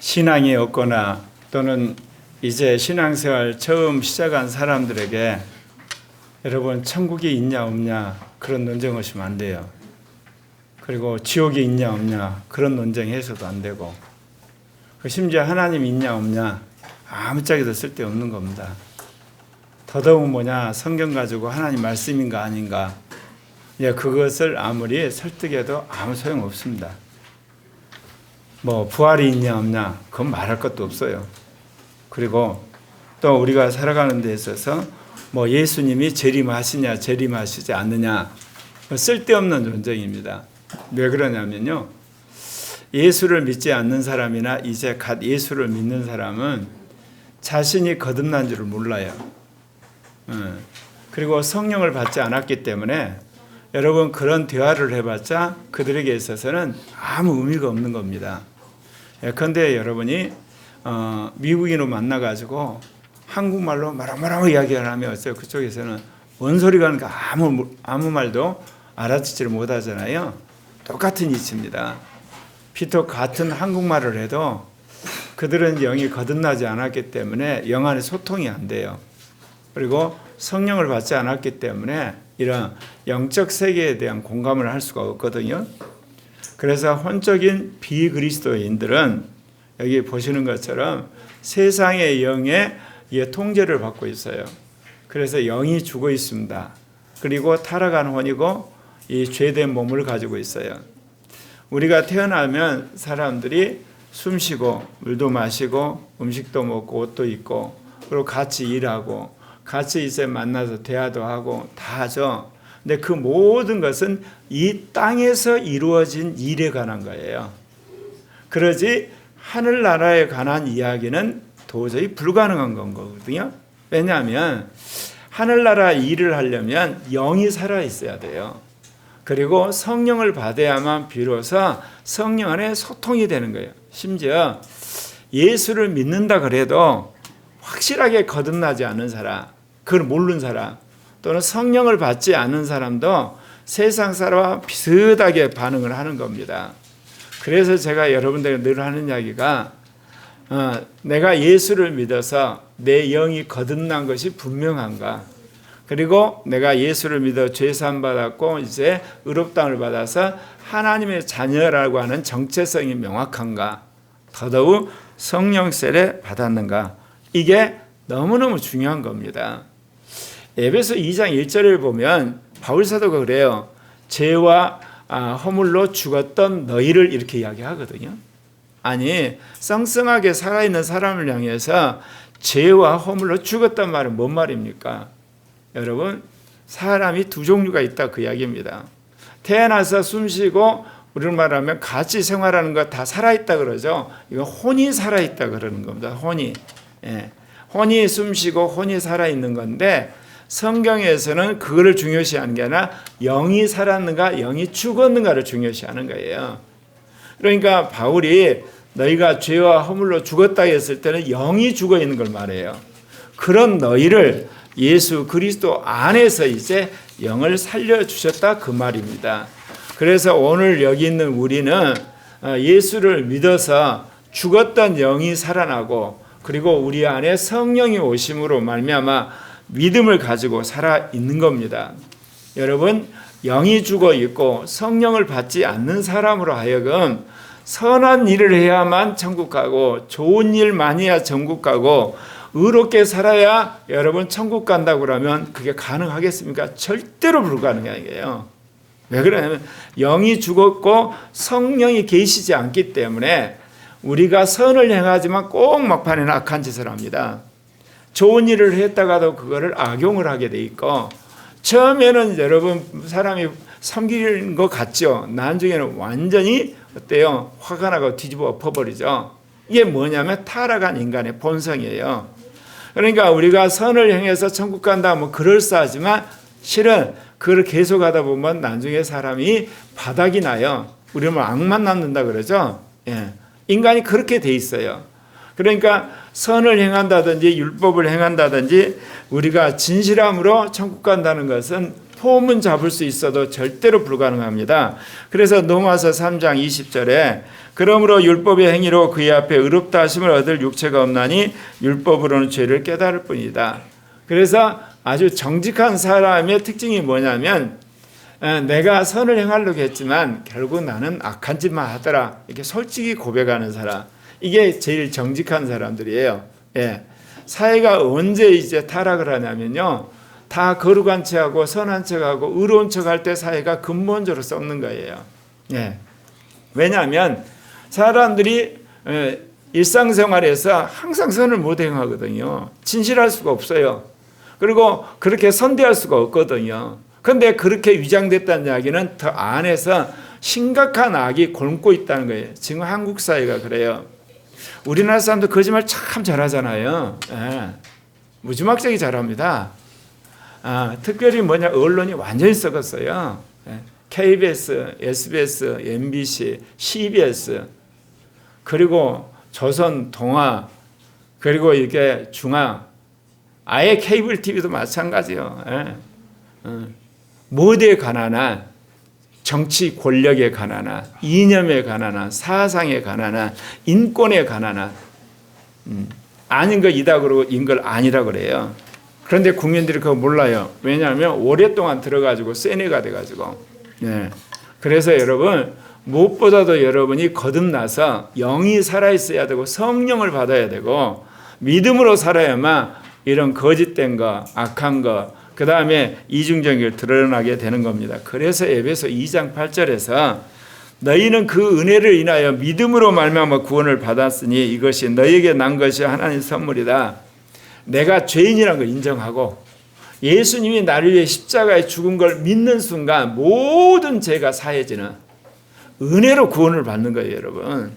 신앙이 없거나 또는 이제 신앙생활 처음 시작한 사람들에게 여러분 천국이 있냐 없냐 그런 논쟁하시면 안 돼요. 그리고 지옥이 있냐 없냐 그런 논쟁해서도 안 되고, 심지어 하나님이 있냐 없냐 아무짝에도 쓸데없는 겁니다. 더더욱 성경 가지고 하나님 말씀인가 아닌가, 그것을 아무리 설득해도 아무 소용없습니다. 부활이 있냐 없냐 그건 말할 것도 없어요. 그리고 또 우리가 살아가는 데 있어서 예수님이 재림하시냐 재림하시지 않느냐 쓸데없는 논쟁입니다. 왜 그러냐면요, 예수를 믿지 않는 사람이나 이제 갓 예수를 믿는 사람은 자신이 거듭난 줄을 몰라요. 그리고 성령을 받지 않았기 때문에 여러분 그런 대화를 해봤자 그들에게 있어서는 아무 의미가 없는 겁니다. 그런데 여러분이 미국인으로 만나가지고 한국말로 말하고 이야기를 하면 어때요? 그쪽에서는 뭔 소리가 하는가 아무 말도 알아듣지를 못하잖아요. 똑같은 이치입니다. 비록 같은 한국말을 해도 그들은 영이 거듭나지 않았기 때문에 영 안에 소통이 안 돼요. 그리고 성령을 받지 않았기 때문에 이런 영적 세계에 대한 공감을 할 수가 없거든요. 그래서 혼적인 비그리스도인들은 여기 보시는 것처럼 세상의 영의 통제를 받고 있어요. 그래서 영이 죽어 있습니다. 그리고 타락한 혼이고 이 죄된 몸을 가지고 있어요. 우리가 태어나면 사람들이 숨 쉬고 물도 마시고 음식도 먹고 옷도 입고 그리고 같이 일하고 같이 이제 만나서 대화도 하고 다 하죠. 근데 그 모든 것은 이 땅에서 이루어진 일에 관한 거예요. 그러지 하늘나라에 관한 이야기는 도저히 불가능한 건 거거든요. 왜냐하면 하늘나라 일을 하려면 영이 살아있어야 돼요. 그리고 성령을 받아야만 비로소 성령 안에 소통이 되는 거예요. 심지어 예수를 믿는다 그래도 확실하게 거듭나지 않은 사람, 그걸 모르는 사람, 또는 성령을 받지 않은 사람도 세상 사람과 비슷하게 반응을 하는 겁니다. 그래서 제가 여러분들에게 늘 하는 이야기가 내가 예수를 믿어서 내 영이 거듭난 것이 분명한가, 그리고 내가 예수를 믿어 죄사함 받았고 이제 의롭다함을 받아서 하나님의 자녀라고 하는 정체성이 명확한가, 더더욱 성령 세례 받았는가, 이게 너무너무 중요한 겁니다. 에베소 2장 1절을 보면 바울사도가 그래요. 죄와 허물로 죽었던 너희를 이렇게 이야기하거든요. 아니, 썽썽하게 살아있는 사람을 향해서 죄와 허물로 죽었단 말은 뭔 말입니까? 여러분, 사람이 두 종류가 있다 그 이야기입니다. 태어나서 숨쉬고 우리로 말하면 같이 생활하는 거 다 살아있다 그러죠. 이거 혼이 살아있다 그러는 겁니다. 혼이. 혼이 숨쉬고 혼이 살아있는 건데 성경에서는 그거를 중요시하는 게 아니라 영이 살았는가 영이 죽었는가를 중요시하는 거예요. 그러니까 바울이 너희가 죄와 허물로 죽었다 했을 때는 영이 죽어 있는 걸 말해요. 그런 너희를 예수 그리스도 안에서 이제 영을 살려주셨다 그 말입니다. 그래서 오늘 여기 있는 우리는 예수를 믿어서 죽었던 영이 살아나고 그리고 우리 안에 성령이 오심으로 말미암아 믿음을 가지고 살아 있는 겁니다. 여러분, 영이 죽어 있고 성령을 받지 않는 사람으로 하여금 선한 일을 해야만 천국 가고 좋은 일 많이 해야 천국 가고 의롭게 살아야 여러분 천국 간다고 그러면 그게 가능하겠습니까? 절대로 불가능해요. 왜 그러냐면 영이 죽었고 성령이 계시지 않기 때문에 우리가 선을 행하지만 꼭 막판에는 악한 짓을 합니다. 좋은 일을 했다가도 그거를 악용을 하게 돼 있고, 처음에는 여러분 사람이 섬기는 것 같죠. 나중에는 완전히 어때요? 화가 나고 뒤집어 엎어버리죠. 이게 뭐냐면 타락한 인간의 본성이에요. 그러니까 우리가 선을 행해서 천국 간다 그럴싸하지만 실은 그걸 계속하다 보면 나중에 사람이 바닥이 나요. 우리는 악만 남는다 그러죠. 인간이 그렇게 돼 있어요. 그러니까 선을 행한다든지 율법을 행한다든지 우리가 진실함으로 천국 간다는 것은 포문 잡을 수 있어도 절대로 불가능합니다. 그래서 로마서 3장 20절에 그러므로 율법의 행위로 그의 앞에 의롭다 하심을 얻을 육체가 없나니 율법으로는 죄를 깨달을 뿐이다. 그래서 아주 정직한 사람의 특징이 뭐냐면 내가 선을 행하려고 했지만 결국 나는 악한 짓만 하더라. 이렇게 솔직히 고백하는 사람. 이게 제일 정직한 사람들이에요. 예. 사회가 언제 이제 타락을 하냐면요. 다 거룩한 척하고 선한 척하고 의로운 척할 때 사회가 근본적으로 썩는 거예요. 예. 왜냐하면 사람들이 일상생활에서 항상 선을 못 행하거든요. 진실할 수가 없어요. 그리고 그렇게 선대할 수가 없거든요. 그런데 그렇게 위장됐다는 이야기는 더 안에서 심각한 악이 곪고 있다는 거예요. 지금 한국 사회가 그래요. 우리나라 사람도 거짓말 참 잘하잖아요. 예. 무지막지하게 잘합니다. 특별히 뭐냐, 언론이 완전히 썩었어요. 예. KBS, SBS, MBC, CBS, 그리고 조선, 동아, 그리고 이게 중앙, 아예 케이블 TV도 마찬가지요. 예. 모두에 관한한 정치 권력에 관한한 이념에 관한한 사상에 관한한 인권에 관한한 아닌 거 이다 그러고 인 걸 아니라 그래요. 그런데 국민들이 그거 몰라요. 왜냐하면 오랫동안 들어가지고 세뇌가 돼가지고. 네. 그래서 여러분 무엇보다도 여러분이 거듭나서 영이 살아있어야 되고 성령을 받아야 되고 믿음으로 살아야만 이런 거짓된 거, 악한 거, 그 다음에 이중적인 게 드러나게 되는 겁니다. 그래서 에베소 2장 8절에서 너희는 그 은혜를 인하여 믿음으로 말미암아 구원을 받았으니 이것이 너희에게 난 것이 하나님의 선물이다. 내가 죄인이라는 걸 인정하고 예수님이 나를 위해 십자가에 죽은 걸 믿는 순간 모든 죄가 사해지는 은혜로 구원을 받는 거예요, 여러분.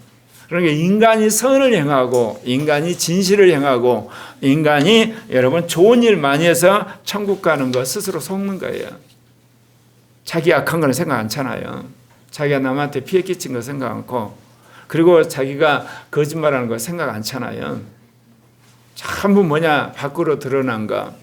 그러니까 인간이 선을 행하고 인간이 진실을 행하고 인간이 여러분 좋은 일 많이 해서 천국 가는 거 스스로 속는 거예요. 자기 악한 거는 생각 않잖아요. 자기가 남한테 피해 끼친 거 생각 않고 그리고 자기가 거짓말하는 거 생각 않잖아요. 전부 뭐냐, 밖으로 드러난 거,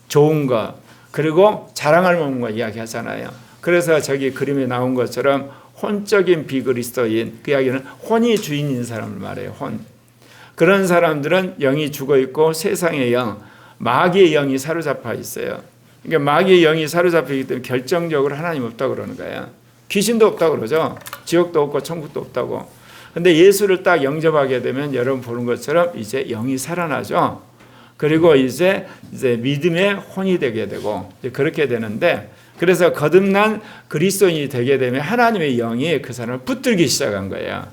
좋은 거, 그리고 자랑할 만한 거 이야기하잖아요. 그래서 저기 그림에 나온 것처럼 혼적인 비그리스도인, 그 이야기는 혼이 주인인 사람을 말해요. 혼. 그런 사람들은 영이 죽어 있고 세상의 영, 마귀의 영이 사로잡혀 있어요. 그러니까 마귀의 영이 사로잡히기 때문에 결정적으로 하나님 없다고 그러는 거예요. 귀신도 없다고 그러죠. 지옥도 없고 천국도 없다고. 근데 예수를 딱 영접하게 되면 여러분 보는 것처럼 이제 영이 살아나죠. 그리고 이제 믿음의 혼이 되게 되고 그렇게 되는데, 그래서 거듭난 그리스도인이 되게 되면 하나님의 영이 그 사람을 붙들기 시작한 거예요.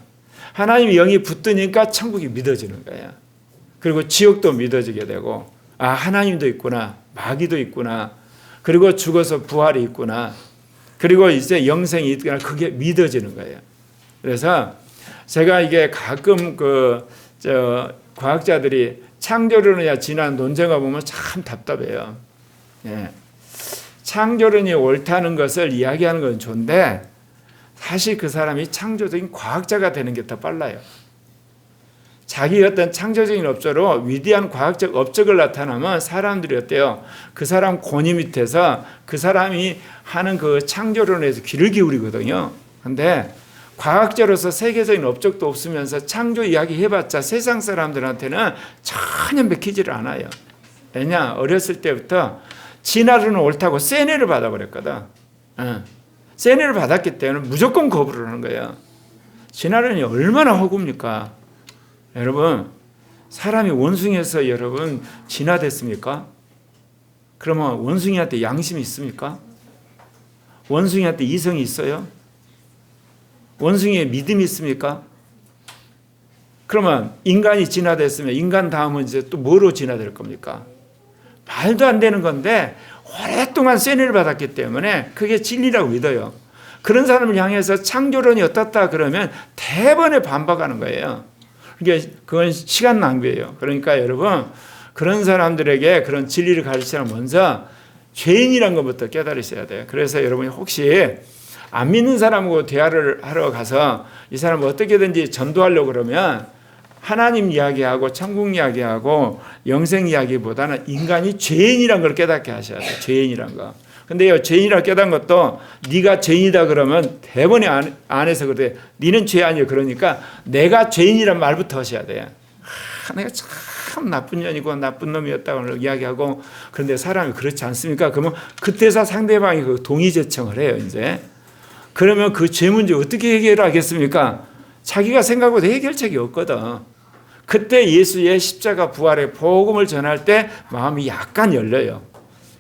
하나님의 영이 붙드니까 천국이 믿어지는 거예요. 그리고 지옥도 믿어지게 되고, 아, 하나님도 있구나, 마귀도 있구나, 그리고 죽어서 부활이 있구나, 그리고 이제 영생이 있구나, 그게 믿어지는 거예요. 그래서 제가 이게 가끔 과학자들이 창조론이야 지난 논쟁을 보면 참 답답해요. 예. 창조론이 옳다는 것을 이야기하는 건 좋은데 사실 그 사람이 창조적인 과학자가 되는 게 더 빨라요. 자기 어떤 창조적인 업적으로 위대한 과학적 업적을 나타나면 사람들이 어때요? 그 사람 권위 밑에서 그 사람이 하는 그 창조론에서 귀를 기울이거든요. 근데 과학자로서 세계적인 업적도 없으면서 창조 이야기 해봤자 세상 사람들한테는 전혀 맥히지를 않아요. 왜냐? 어렸을 때부터 진화론은 옳다고 세뇌를 받아버렸거든. 세뇌를 받았기 때문에 무조건 거부를 하는 거예요. 진화론이 얼마나 허구입니까? 여러분, 사람이 원숭이에서 여러분 진화됐습니까? 그러면 원숭이한테 양심이 있습니까? 원숭이한테 이성이 있어요? 원숭이의 믿음이 있습니까? 그러면 인간이 진화됐으면 인간 다음은 이제 또 뭐로 진화될 겁니까? 말도 안 되는 건데 오랫동안 세뇌를 받았기 때문에 그게 진리라고 믿어요. 그런 사람을 향해서 창조론이 어떻다 그러면 대번에 반박하는 거예요. 그러니까 그건 시간 낭비예요. 그러니까 여러분, 그런 사람들에게 그런 진리를 가르치려면 먼저 죄인이라는 것부터 깨달으셔야 돼요. 그래서 여러분이 혹시 안 믿는 사람하고 대화를 하러 가서 이 사람을 어떻게든지 전도하려고 그러면 하나님 이야기하고 천국 이야기하고 영생 이야기보다는 인간이 죄인이란 걸 깨닫게 하셔야 돼요. 죄인이란 거. 근데요, 죄인이라 깨닫는 것도 네가 죄인이다 그러면 대본에 안에서 그래. 네는 죄 아니야. 그러니까 내가 죄인이란 말부터 하셔야 돼요. 내가 참 나쁜 년이고 나쁜 놈이었다고 이야기하고, 그런데 사람이 그렇지 않습니까? 그러면 그때서 상대방이 그 동의제청을 해요. 이제 그러면 그 죄 문제 어떻게 해결하겠습니까? 자기가 생각보다 해결책이 없거든. 그때 예수의 십자가 부활의 복음을 전할 때 마음이 약간 열려요.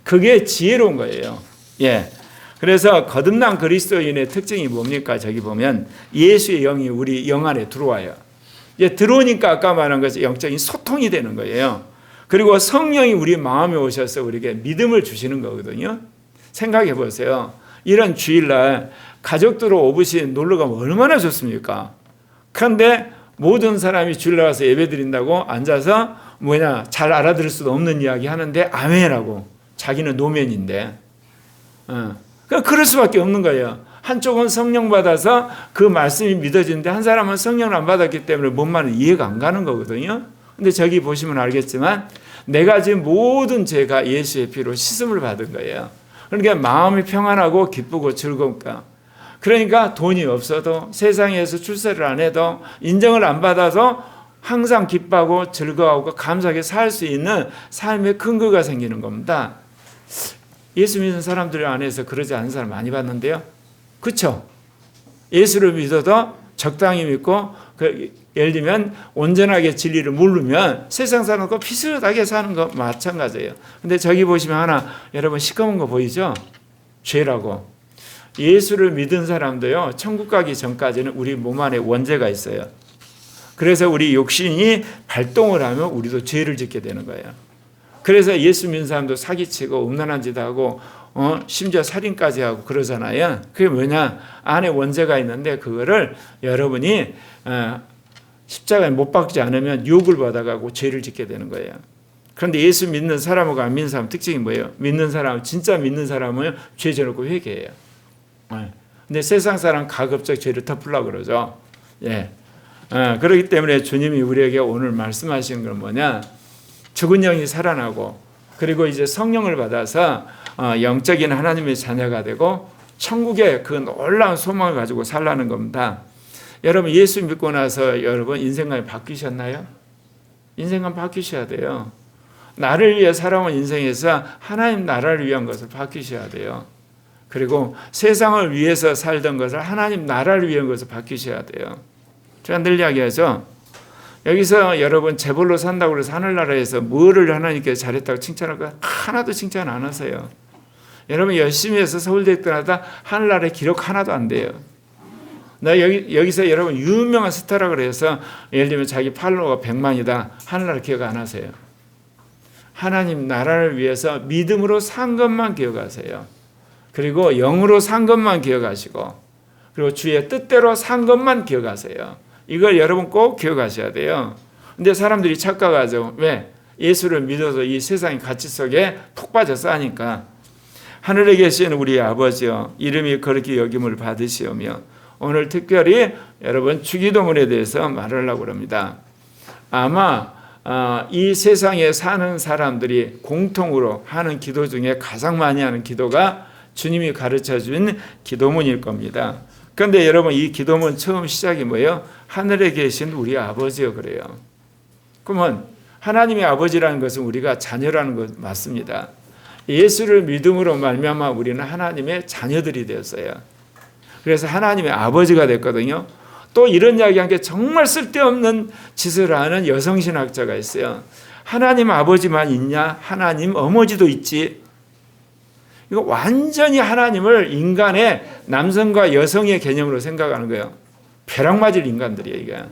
그게 지혜로운 거예요. 예. 그래서 거듭난 그리스도인의 특징이 뭡니까? 저기 보면 예수의 영이 우리 영 안에 들어와요. 예, 들어오니까 아까 말한 것이 영적인 소통이 되는 거예요. 그리고 성령이 우리 마음에 오셔서 우리에게 믿음을 주시는 거거든요. 생각해 보세요. 이런 주일날 가족들 오붓이 놀러 가면 얼마나 좋습니까? 그런데 모든 사람이 주일날 와서 예배 드린다고 앉아서 잘 알아들을 수도 없는 이야기 하는데 아멘이라고. 자기는 노면인데. 그럴 수밖에 없는 거예요. 한쪽은 성령 받아서 그 말씀이 믿어지는데 한 사람은 성령을 안 받았기 때문에 뭔 말은 이해가 안 가는 거거든요. 근데 저기 보시면 알겠지만 내가 지은 모든 죄가 예수의 피로 씻음을 받은 거예요. 그러니까 마음이 평안하고 기쁘고 즐겁다. 그러니까 돈이 없어도 세상에서 출세를 안 해도 인정을 안 받아서 항상 기뻐하고 즐거워하고 감사하게 살 수 있는 삶의 근거가 생기는 겁니다. 예수 믿는 사람들 안에서 그러지 않은 사람 많이 봤는데요. 그렇죠? 예수를 믿어도 적당히 믿고 예를 들면 온전하게 진리를 모르면 세상 사람과 비슷하게 사는 거 마찬가지예요. 근데 저기 보시면 하나 여러분 시커먼 거 보이죠? 죄라고. 예수를 믿은 사람도요, 천국 가기 전까지는 우리 몸 안에 원죄가 있어요. 그래서 우리 욕심이 발동을 하면 우리도 죄를 짓게 되는 거예요. 그래서 예수 믿는 사람도 사기치고 음란한 짓 하고 심지어 살인까지 하고 그러잖아요. 그게 뭐냐? 안에 원죄가 있는데 그거를 여러분이 십자가에 못 박지 않으면 유혹을 받아가고 죄를 짓게 되는 거예요. 그런데 예수 믿는 사람하고 안 믿는 사람 특징이 뭐예요? 믿는 사람, 진짜 믿는 사람은 죄 져놓고 회개해요. 근데 세상 사람 가급적 죄를 덮으려고 그러죠. 예. 그렇기 때문에 주님이 우리에게 오늘 말씀하시는 건 뭐냐? 죽은 영이 살아나고 그리고 이제 성령을 받아서 영적인 하나님의 자녀가 되고 천국의 그 놀라운 소망을 가지고 살라는 겁니다. 여러분 예수 믿고 나서 여러분 인생관이 바뀌셨나요? 인생관 바뀌셔야 돼요. 나를 위해 살아온 인생에서 하나님 나라를 위한 것을 바뀌셔야 돼요. 그리고 세상을 위해서 살던 것을 하나님 나라를 위한 것을 바뀌셔야 돼요. 제가 늘 이야기하죠. 여기서 여러분 재벌로 산다고 해서 하늘나라에서 뭐를 하나님께서 잘했다고 칭찬할까? 하나도 칭찬 안 하세요. 여러분 열심히 해서 서울대 떠나다 하늘나라에 기록 하나도 안 돼요. 나 여기서 여러분 유명한 스타라고 그래서 예를 들면 자기 팔로워가 100만이다. 하늘나라 기억 안 하세요. 하나님 나라를 위해서 믿음으로 산 것만 기억하세요. 그리고 영으로 산 것만 기억하시고 그리고 주의 뜻대로 산 것만 기억하세요. 이걸 여러분 꼭 기억하셔야 돼요. 근데 사람들이 착각하죠. 왜? 예수를 믿어서 이 세상의 가치 속에 푹 빠져 싸니까. 하늘에 계신 우리 아버지여 이름이 거룩히 여김을 받으시오며 오늘 특별히 여러분 주기도문에 대해서 말하려고 합니다. 아마 이 세상에 사는 사람들이 공통으로 하는 기도 중에 가장 많이 하는 기도가 주님이 가르쳐준 기도문일 겁니다. 그런데 여러분 이 기도문 처음 시작이 뭐예요? 하늘에 계신 우리 아버지요 그래요. 그러면 하나님의 아버지라는 것은 우리가 자녀라는 것 맞습니다. 예수를 믿음으로 말미암아 우리는 하나님의 자녀들이 되었어요. 그래서 하나님의 아버지가 됐거든요. 또 이런 이야기한 게 정말 쓸데없는 짓을 하는 여성신학자가 있어요. 하나님 아버지만 있냐? 하나님 어머니도 있지. 이거 완전히 하나님을 인간의 남성과 여성의 개념으로 생각하는 거예요. 벼락 맞을 인간들이에요. 이게.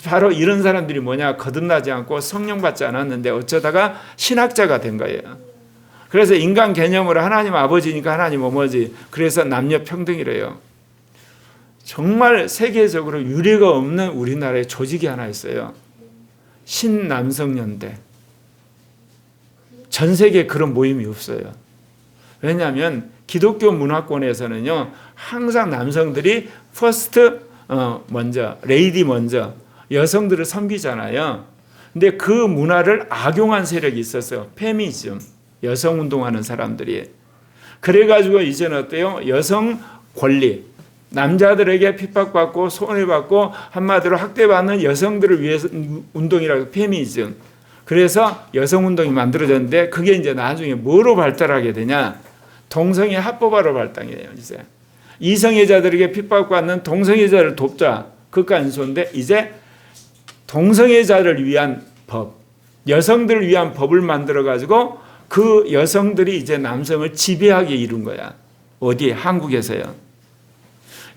바로 이런 사람들이 뭐냐? 거듭나지 않고 성령 받지 않았는데 어쩌다가 신학자가 된 거예요. 그래서 인간 개념으로 하나님 아버지니까 하나님 어머니, 그래서 남녀 평등이래요. 정말 세계적으로 유례가 없는 우리나라의 조직이 하나 있어요. 신남성연대. 전 세계에 그런 모임이 없어요. 왜냐하면 기독교 문화권에서는요, 항상 남성들이 퍼스트 먼저, 레이디 먼저, 여성들을 섬기잖아요. 근데 그 문화를 악용한 세력이 있었어요. 페미니즘, 여성 운동하는 사람들이. 그래가지고 이제는 어때요? 여성 권리, 남자들에게 핍박받고 손해받고 한마디로 학대받는 여성들을 위해서 운동이라고 페미니즘. 그래서 여성 운동이 만들어졌는데 그게 이제 나중에 뭐로 발달하게 되냐? 동성애 합법화로 발달해요. 이제 이성애자들에게 핍박받는 동성애자를 돕자. 그까지 좋은데 이제 동성애자를 위한 법, 여성들을 위한 법을 만들어 가지고 그 여성들이 이제 남성을 지배하게 이룬 거야. 어디? 한국에서요.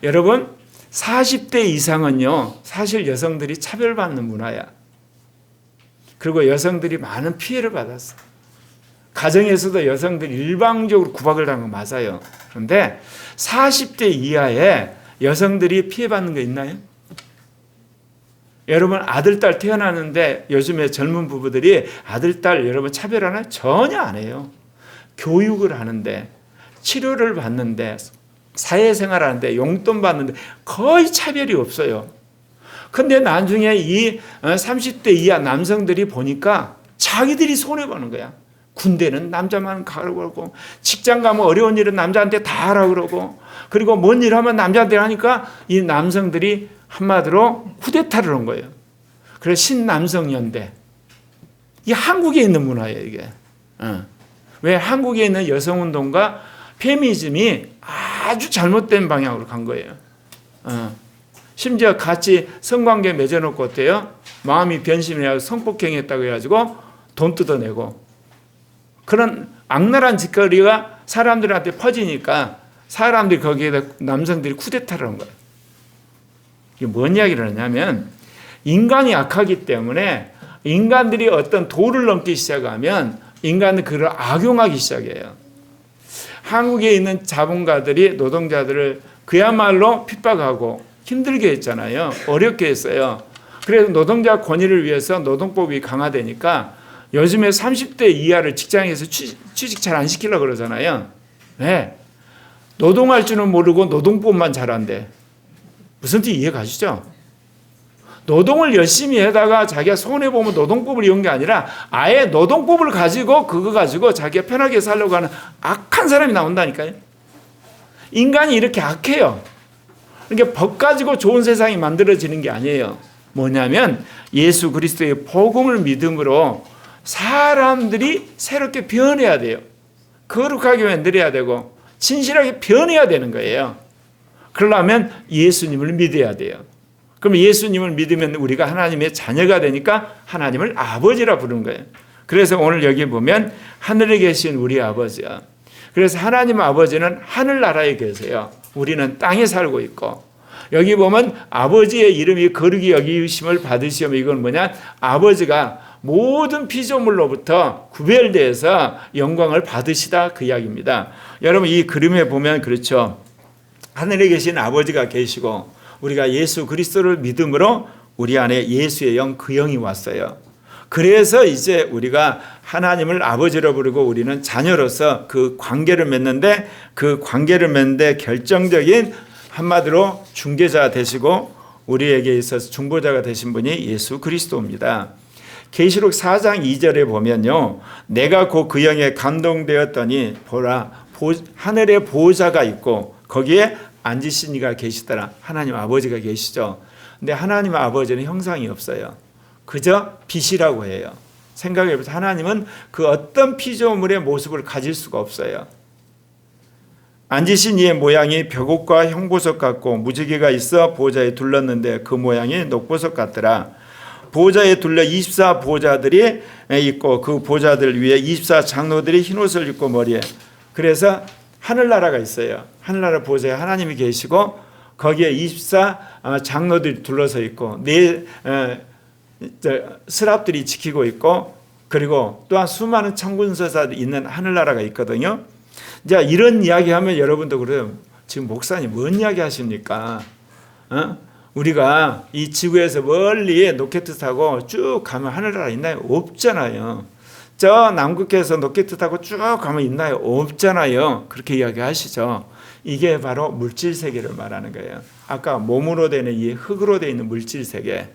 여러분 40대 이상은요 사실 여성들이 차별받는 문화야. 그리고 여성들이 많은 피해를 받았어. 가정에서도 여성들이 일방적으로 구박을 당한 거 맞아요. 그런데 40대 이하의 여성들이 피해받는 거 있나요? 여러분 아들, 딸 태어나는데 요즘에 젊은 부부들이 아들, 딸 여러분 차별하나? 전혀 안 해요. 교육을 하는데 치료를 받는데 사회생활하는데 용돈 받는데 거의 차별이 없어요. 근데 나중에 이 30대 이하 남성들이 보니까 자기들이 손해보는 거야. 군대는 남자만 가라고 그러고 직장 가면 어려운 일은 남자한테 다 하라고 그러고 그리고 뭔 일 하면 남자한테 하니까 이 남성들이 한마디로 쿠데타를 한 거예요. 그래서 신남성연대. 이게 한국에 있는 문화예요, 이게. 왜 한국에 있는 여성운동과 페미니즘이 아주 잘못된 방향으로 간 거예요. 심지어 같이 성관계 맺어놓고 어때요? 마음이 변심해서 성폭행했다고 해가지고 돈 뜯어내고 그런 악랄한 짓거리가 사람들한테 퍼지니까 사람들이 거기에다 남성들이 쿠데타를 한 거예요. 이게 뭔 이야기를 하냐면 인간이 악하기 때문에 인간들이 어떤 도를 넘기 시작하면 인간은 그걸 악용하기 시작해요. 한국에 있는 자본가들이 노동자들을 그야말로 핍박하고 힘들게 했잖아요. 어렵게 했어요. 그래서 노동자 권익을 위해서 노동법이 강화되니까 요즘에 30대 이하를 직장에서 취직 잘 안 시키려고 그러잖아요. 왜? 노동할 줄은 모르고 노동법만 잘한대. 무슨 뜻 이해 가시죠? 노동을 열심히 하다가 자기가 손해보면 노동법을 이용한 게 아니라 아예 노동법을 가지고 그거 가지고 자기가 편하게 살려고 하는 악한 사람이 나온다니까요. 인간이 이렇게 악해요. 그러니까 법 가지고 좋은 세상이 만들어지는 게 아니에요. 뭐냐면 예수 그리스도의 복음을 믿음으로 사람들이 새롭게 변해야 돼요. 거룩하게 만들어야 되고 진실하게 변해야 되는 거예요. 그러려면 예수님을 믿어야 돼요. 그럼 예수님을 믿으면 우리가 하나님의 자녀가 되니까 하나님을 아버지라 부르는 거예요. 그래서 오늘 여기 보면 하늘에 계신 우리 아버지야. 그래서 하나님 아버지는 하늘나라에 계세요. 우리는 땅에 살고 있고 여기 보면 아버지의 이름이 거룩히 여기심을 받으시면 이건 뭐냐? 아버지가 모든 피조물로부터 구별되어서 영광을 받으시다 그 이야기입니다. 여러분 이 그림에 보면 그렇죠. 하늘에 계신 아버지가 계시고 우리가 예수 그리스도를 믿음으로 우리 안에 예수의 영 그 영이 왔어요. 그래서 이제 우리가 하나님을 아버지로 부르고 우리는 자녀로서 그 관계를 맺는데 그 관계를 맺는데 결정적인 한마디로 중개자 되시고 우리에게 있어서 중보자가 되신 분이 예수 그리스도입니다. 계시록 4장 2절에 보면요. 내가 곧 그 영에 감동되었더니 보라 하늘에 보호자가 있고 거기에 앉으신 이가 계시더라. 하나님 아버지가 계시죠. 근데 하나님 아버지는 형상이 없어요. 그저 빛이라고 해요. 생각해보세요. 하나님은 그 어떤 피조물의 모습을 가질 수가 없어요. 앉으신 이의 모양이 벽옥과 형보석 같고 무지개가 있어 보좌에 둘렀는데 그 모양이 녹보석 같더라. 보좌에 둘러 24 보좌들이 있고 그 보좌들 위에 24 장로들이 흰옷을 입고 머리에 그래서 하늘나라가 있어요. 하늘나라 보좌에 하나님이 계시고 거기에 24 장로들이 둘러서 있고 네 스랍들이 지키고 있고 그리고 또한 수많은 천군서사들이 있는 하늘나라가 있거든요. 자 이런 이야기하면 여러분도 그래요. 지금 목사님 뭔 이야기 하십니까? 우리가 이 지구에서 멀리 로켓 타고 쭉 가면 하늘나라 있나요? 없잖아요. 저 남극에서 로켓 타고 쭉 가면 있나요? 없잖아요. 그렇게 이야기하시죠. 이게 바로 물질 세계를 말하는 거예요. 아까 몸으로 되는 이 흙으로 되어 있는 물질 세계.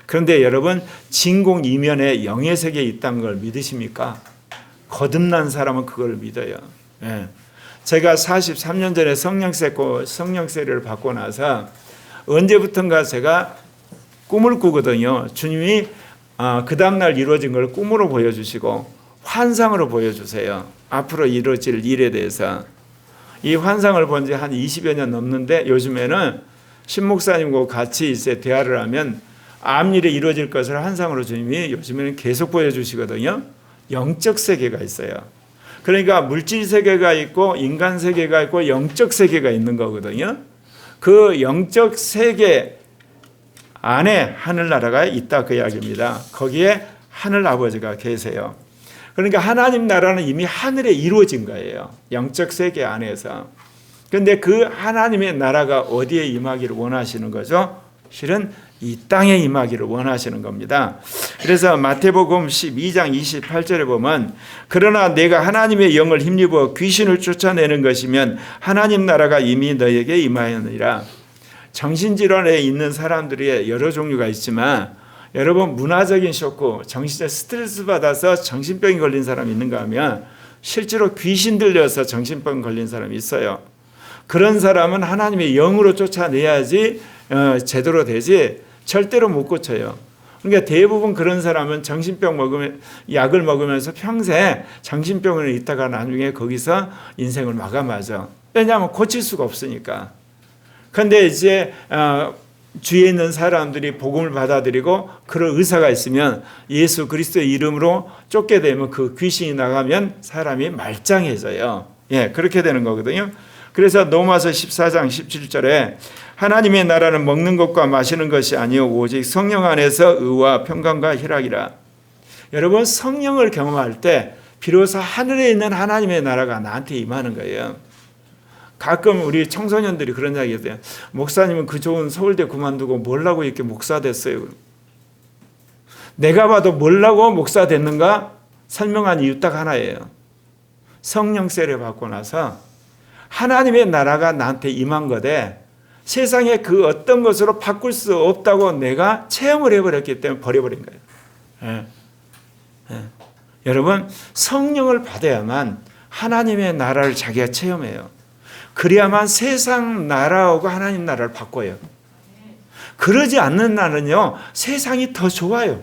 그런데 여러분, 진공 이면에 영의 세계에 있다는 걸 믿으십니까? 거듭난 사람은 그걸 믿어요. 예. 제가 43년 전에 성령세례를 받고 나서 언제부턴가 제가 꿈을 꾸거든요. 주님이 그 다음날 이루어진 걸 꿈으로 보여주시고 환상으로 보여주세요. 앞으로 이루어질 일에 대해서. 이 환상을 본 지 한 20여 년 넘는데 요즘에는 신목사님과 같이 이제 대화를 하면 앞일에 이루어질 것을 환상으로 주님이 요즘에는 계속 보여주시거든요. 영적 세계가 있어요. 그러니까 물질 세계가 있고 인간 세계가 있고 영적 세계가 있는 거거든요. 그 영적 세계 안에 하늘나라가 있다, 그 이야기입니다. 거기에 하늘 아버지가 계세요. 그러니까 하나님 나라는 이미 하늘에 이루어진 거예요. 영적 세계 안에서. 그런데 그 하나님의 나라가 어디에 임하기를 원하시는 거죠? 실은 이 땅에 임하기를 원하시는 겁니다. 그래서 마태복음 12장 28절에 보면 그러나 내가 하나님의 영을 힘입어 귀신을 쫓아내는 것이면 하나님 나라가 이미 너에게 임하였느니라. 정신질환에 있는 사람들이 여러 종류가 있지만 여러분, 문화적인 쇼크, 정신적 스트레스 받아서 정신병이 걸린 사람이 있는가 하면 실제로 귀신 들려서 정신병 걸린 사람이 있어요. 그런 사람은 하나님의 영으로 쫓아내야지 제대로 되지 절대로 못 고쳐요. 그러니까 대부분 그런 사람은 정신병 먹으면 약을 먹으면서 평생 정신병으로 있다가 나중에 거기서 인생을 마감하죠. 왜냐하면 고칠 수가 없으니까. 그런데 이제 주위에 있는 사람들이 복음을 받아들이고 그런 의사가 있으면 예수 그리스도의 이름으로 쫓게 되면 그 귀신이 나가면 사람이 말짱해져요. 예, 그렇게 되는 거거든요. 그래서 로마서 14장 17절에 하나님의 나라는 먹는 것과 마시는 것이 아니요 오직 성령 안에서 의와 평강과 희락이라. 여러분, 성령을 경험할 때 비로소 하늘에 있는 하나님의 나라가 나한테 임하는 거예요. 가끔 우리 청소년들이 그런 이야기 해요. 목사님은 그 좋은 서울대 그만두고 뭘라고 이렇게 목사 됐어요. 내가 봐도 뭘라고 목사 됐는가 설명한 이유 딱 하나예요. 성령 세례 받고 나서 하나님의 나라가 나한테 임한 거되 세상에 그 어떤 것으로 바꿀 수 없다고 내가 체험을 해버렸기 때문에 버려버린 거예요. 예. 여러분, 성령을 받아야만 하나님의 나라를 자기가 체험해요. 그래야만 세상 나라하고 하나님 나라를 바꿔요. 그러지 않는 날은요, 세상이 더 좋아요.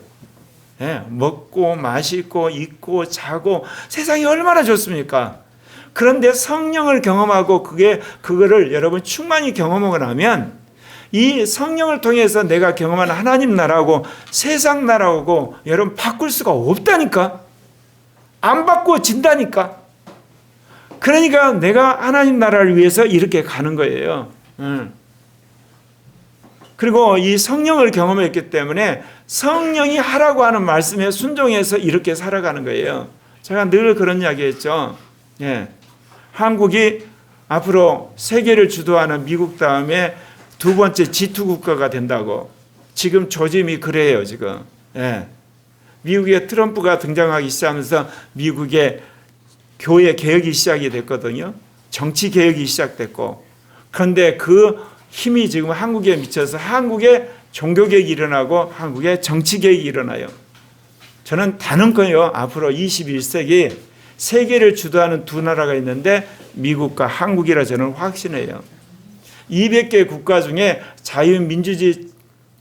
예, 먹고 마시고 입고 자고 세상이 얼마나 좋습니까? 그런데 성령을 경험하고 그거를 여러분 충만히 경험하고 나면 이 성령을 통해서 내가 경험하는 하나님 나라하고 세상 나라하고 여러분 바꿀 수가 없다니까. 안 바꿔진다니까. 그러니까 내가 하나님 나라를 위해서 이렇게 가는 거예요. 그리고 이 성령을 경험했기 때문에 성령이 하라고 하는 말씀에 순종해서 이렇게 살아가는 거예요. 제가 늘 그런 이야기 했죠. 예. 한국이 앞으로 세계를 주도하는 미국 다음에 두 번째 G2 국가가 된다고. 지금 조짐이 그래요, 지금. 예. 미국에 트럼프가 등장하기 시작하면서 미국의 교회 개혁이 시작이 됐거든요. 정치 개혁이 시작됐고. 그런데 그 힘이 지금 한국에 미쳐서 한국에 종교 개혁이 일어나고 한국에 정치 개혁이 일어나요. 저는 단언컨요, 앞으로 21세기 세계를 주도하는 두 나라가 있는데 미국과 한국이라 저는 확신해요. 200개 국가 중에 자유민주주의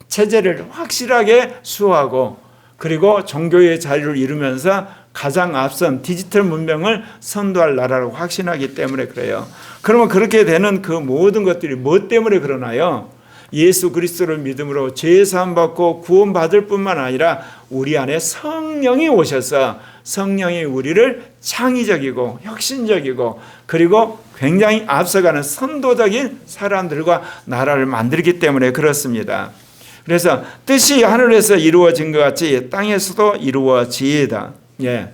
체제를 확실하게 수호하고 그리고 종교의 자유를 이루면서 가장 앞선 디지털 문명을 선도할 나라라고 확신하기 때문에 그래요. 그러면 그렇게 되는 그 모든 것들이 뭐 때문에 그러나요? 예수 그리스도를 믿음으로 죄 사함 받고 구원 받을 뿐만 아니라 우리 안에 성령이 오셔서 성령이 우리를 창의적이고 혁신적이고 그리고 굉장히 앞서가는 선도적인 사람들과 나라를 만들기 때문에 그렇습니다. 그래서 뜻이 하늘에서 이루어진 것 같이 땅에서도 이루어지이다. 예.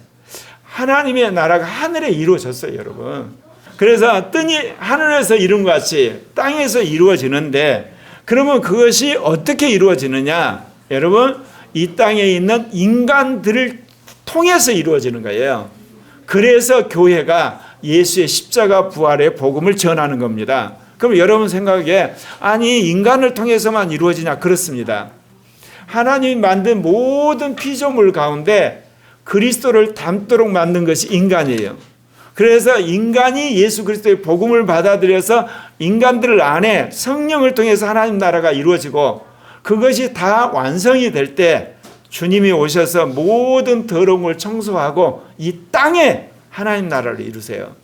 하나님의 나라가 하늘에 이루어졌어요, 여러분. 그래서 뜻이 하늘에서 이룬 것 같이 땅에서 이루어지는데 그러면 그것이 어떻게 이루어지느냐? 여러분, 이 땅에 있는 인간들을 통해서 이루어지는 거예요. 그래서 교회가 예수의 십자가 부활의 복음을 전하는 겁니다. 그럼 여러분 생각에 아니 인간을 통해서만 이루어지냐? 그렇습니다. 하나님이 만든 모든 피조물 가운데 그리스도를 닮도록 만든 것이 인간이에요. 그래서 인간이 예수 그리스도의 복음을 받아들여서 인간들 안에 성령을 통해서 하나님 나라가 이루어지고 그것이 다 완성이 될 때 주님이 오셔서 모든 더러운 걸 청소하고 이 땅에 하나님 나라를 이루세요.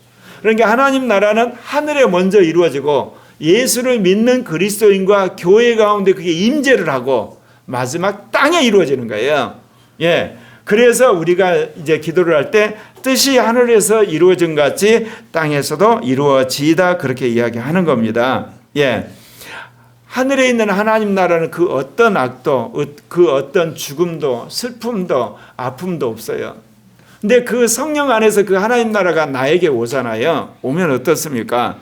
그러니까 하나님 나라는 하늘에 먼저 이루어지고 예수를 믿는 그리스도인과 교회 가운데 그게 임재를 하고 마지막 땅에 이루어지는 거예요. 예. 그래서 우리가 이제 기도를 할 때 뜻이 하늘에서 이루어진 같이 땅에서도 이루어지다 그렇게 이야기하는 겁니다. 예. 하늘에 있는 하나님 나라는 그 어떤 악도, 그 어떤 죽음도, 슬픔도, 아픔도 없어요. 근데 그 성령 안에서 그 하나님 나라가 나에게 오잖아요. 오면 어떻습니까?